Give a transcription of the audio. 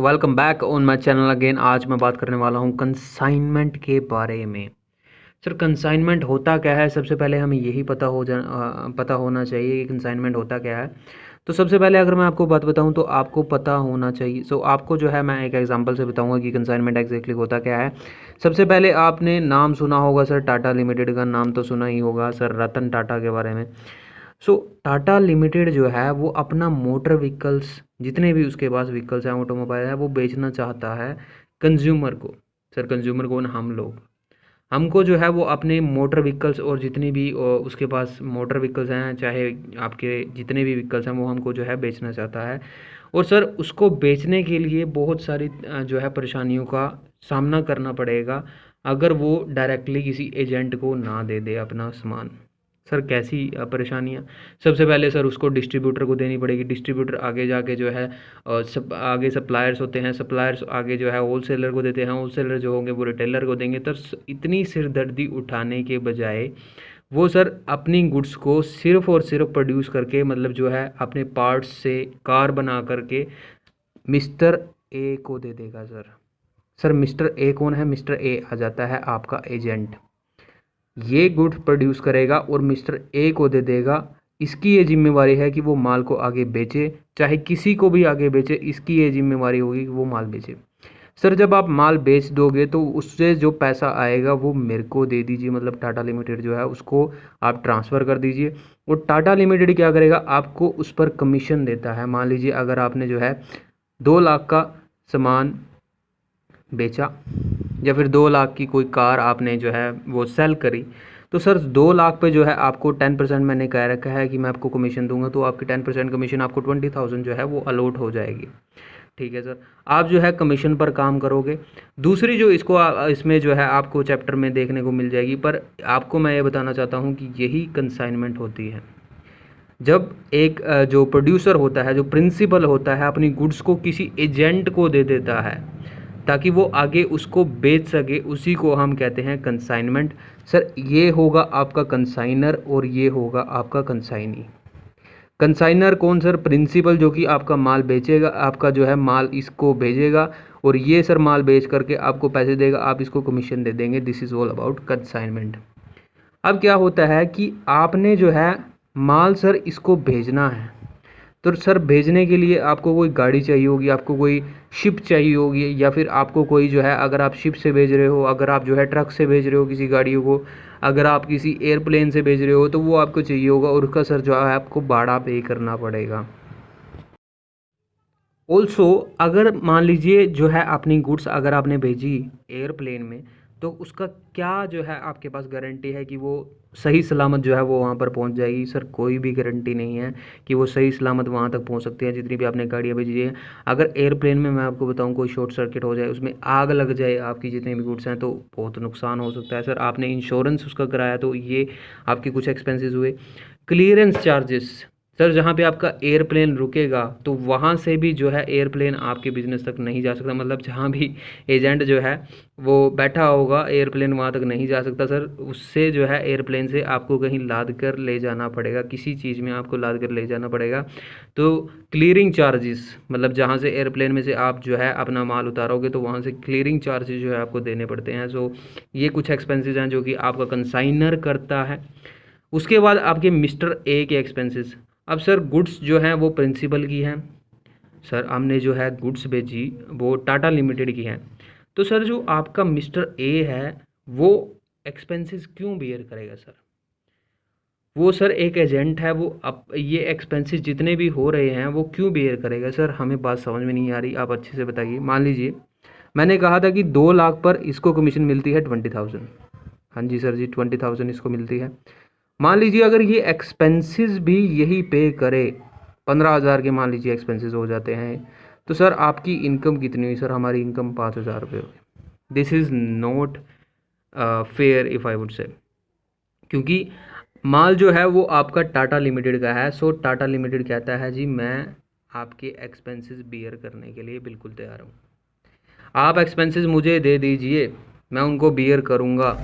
Welcome back on my channel again. आज मैं बात करने वाला हूँ कंसाइनमेंट के बारे में। सर कंसाइनमेंट होता क्या है, सबसे पहले हमें यही पता होना चाहिए कि कंसाइनमेंट होता क्या है। तो सबसे पहले अगर मैं आपको बात बताऊं तो आपको पता होना चाहिए। आपको जो है मैं एक एग्जांपल से बताऊंगा कि कंसाइनमेंट एग्जैक्टली होता क्या है। सबसे पहले आपने नाम सुना होगा सर, टाटा लिमिटेड का नाम तो सुना ही होगा सर, रतन टाटा के बारे में। टाटा लिमिटेड जो है वो अपना मोटर व्हीकल्स, जितने भी उसके पास व्हीकल्स हैं, ऑटोमोबाइल है, वो बेचना चाहता है कंज्यूमर को। सर कंज्यूमर कौन? हम लोग। हमको जो है वो अपने मोटर व्हीकल्स और जितनी भी उसके पास मोटर व्हीकल्स हैं, चाहे आपके जितने भी व्हीकल्स हैं, वो हमको जो है बेचना चाहता है। और सर उसको बेचने के लिए बहुत सारी जो है परेशानियों का सामना करना पड़ेगा अगर वो डायरेक्टली किसी एजेंट को ना दे दे अपना सामान। सर कैसी परेशानियाँ? सबसे पहले सर उसको डिस्ट्रीब्यूटर को देनी पड़ेगी। डिस्ट्रीब्यूटर आगे जाके जो है सब आगे सप्लायर्स होते हैं, सप्लायर्स आगे जो है होलसेलर को देते हैं, होलसेलर जो होंगे वो रिटेलर को देंगे। तो इतनी सिरदर्दी उठाने के बजाय वो सर अपनी गुड्स को सिर्फ और सिर्फ प्रोड्यूस करके, मतलब जो है अपने पार्ट्स से कार बना करके मिस्टर ए को दे देगा। सर मिस्टर ए कौन है? मिस्टर ए आ जाता है आपका एजेंट। ये गुड्स प्रोड्यूस करेगा और मिस्टर ए को दे देगा। इसकी ये जिम्मेवारी है कि वो माल को आगे बेचे, चाहे किसी को भी आगे बेचे, इसकी ये जिम्मेवारी होगी कि वो माल बेचे। सर जब आप माल बेच दोगे तो उससे जो पैसा आएगा वो मेरे को दे दीजिए, मतलब टाटा लिमिटेड जो है उसको आप ट्रांसफ़र कर दीजिए। और टाटा लिमिटेड क्या करेगा? आपको उस पर कमीशन देता है। मान लीजिए अगर आपने जो है 2 लाख का सामान बेचा, या फिर 2 लाख की कोई कार आपने जो है वो सेल करी, तो सर 2 लाख पे जो है आपको 10% मैंने कह रखा है कि मैं आपको कमीशन दूंगा। तो आपकी 10% कमीशन आपको 20,000 जो है वो अलॉट हो जाएगी। ठीक है सर, आप जो है कमीशन पर काम करोगे। दूसरी जो इसमें जो है आपको चैप्टर में देखने को मिल जाएगी, पर आपको मैं ये बताना चाहता हूँ कि यही कंसाइनमेंट होती है। जब एक जो प्रोड्यूसर होता है, जो प्रिंसिपल होता है, अपनी गुड्स को किसी एजेंट को दे देता है ताकि वो आगे उसको बेच सके, उसी को हम कहते हैं कंसाइनमेंट। सर ये होगा आपका कंसाइनर और ये होगा आपका कंसाइनी। कंसाइनर कौन सर? प्रिंसिपल, जो कि आपका माल बेचेगा, आपका जो है माल इसको भेजेगा और ये सर माल बेच करके आपको पैसे देगा, आप इसको कमीशन दे देंगे। This is all about consignment. अब क्या होता है कि आपने जो है माल सर इसको भेजना है, तो सर भेजने के लिए आपको कोई गाड़ी चाहिए होगी, आपको कोई शिप चाहिए होगी, या फिर आपको कोई जो है, अगर आप शिप से भेज रहे हो, अगर आप जो है ट्रक से भेज रहे हो किसी गाड़ियों को, अगर आप किसी एयरप्लेन से भेज रहे हो, तो वो आपको चाहिए होगा और उसका सर जो है आपको भाड़ा पे करना पड़ेगा। ऑल्सो अगर मान लीजिए जो है अपनी गुड्स अगर आपने भेजी एयरप्लेन में, तो उसका क्या जो है आपके पास गारंटी है कि वो सही सलामत जो है वो वहाँ पर पहुँच जाएगी? सर कोई भी गारंटी नहीं है कि वो सही सलामत वहाँ तक पहुँच सकती है, जितनी भी आपने गाड़ियाँ भेजी हैं। अगर एयरप्लेन में मैं आपको बताऊँ कोई शॉर्ट सर्किट हो जाए, उसमें आग लग जाए आपकी जितनी भी गुड्स हैं, तो बहुत नुकसान हो सकता है। सर आपने इंश्योरेंस उसका कराया तो ये आपके कुछ एक्सपेंसेस हुए। क्लियरेंस चार्जेस, सर जहाँ पे आपका एयरप्लेन रुकेगा तो वहाँ से भी जो है एयरप्लेन आपके बिज़नेस तक नहीं जा सकता, मतलब जहाँ भी एजेंट जो है वो बैठा होगा एयरप्लेन वहाँ तक नहीं जा सकता। सर उससे जो है एयरप्लेन से आपको कहीं लाद कर ले जाना पड़ेगा, किसी चीज़ में आपको लाद कर ले जाना पड़ेगा। तो क्लियरिंग चार्जेस, मतलब जहाँ से एयरप्लेन में से आप जो है अपना माल उतारोगे तो वहाँ से क्लियरिंग चार्जेस जो है आपको देने पड़ते हैं। सो ये कुछ एक्सपेंसेस हैं जो कि आपका कंसाइनर करता है। उसके बाद आपके मिस्टर ए के एक्सपेंसेस। अब सर गुड्स जो हैं वो प्रिंसिपल की हैं, सर हमने जो है गुड्स भेजी वो टाटा लिमिटेड की हैं, तो सर जो आपका मिस्टर ए है वो एक्सपेंसेस क्यों बियर करेगा? सर वो सर एक एजेंट है, वो अब ये एक्सपेंसेस जितने भी हो रहे हैं वो क्यों बियर करेगा? सर हमें बात समझ में नहीं आ रही, आप अच्छे से बताइए। मान लीजिए मैंने कहा था कि 2 लाख पर इसको कमीशन मिलती है 20,000। हाँ जी सर जी, 20,000 इसको मिलती है। मान लीजिए अगर ये एक्सपेंसेस भी यही पे करे, 15,000 के मान लीजिए एक्सपेंसेस हो जाते हैं, तो सर आपकी इनकम कितनी हुई? सर हमारी इनकम 5,000 रुपये हुई। This is not fair if I would say, क्योंकि माल जो है वो आपका टाटा लिमिटेड का है। सो टाटा लिमिटेड कहता है जी मैं आपके एक्सपेंसेस बियर करने के लिए बिल्कुल तैयार हूँ, आप एक्सपेंसेस मुझे दे दीजिए, मैं उनको बियर करूँगा।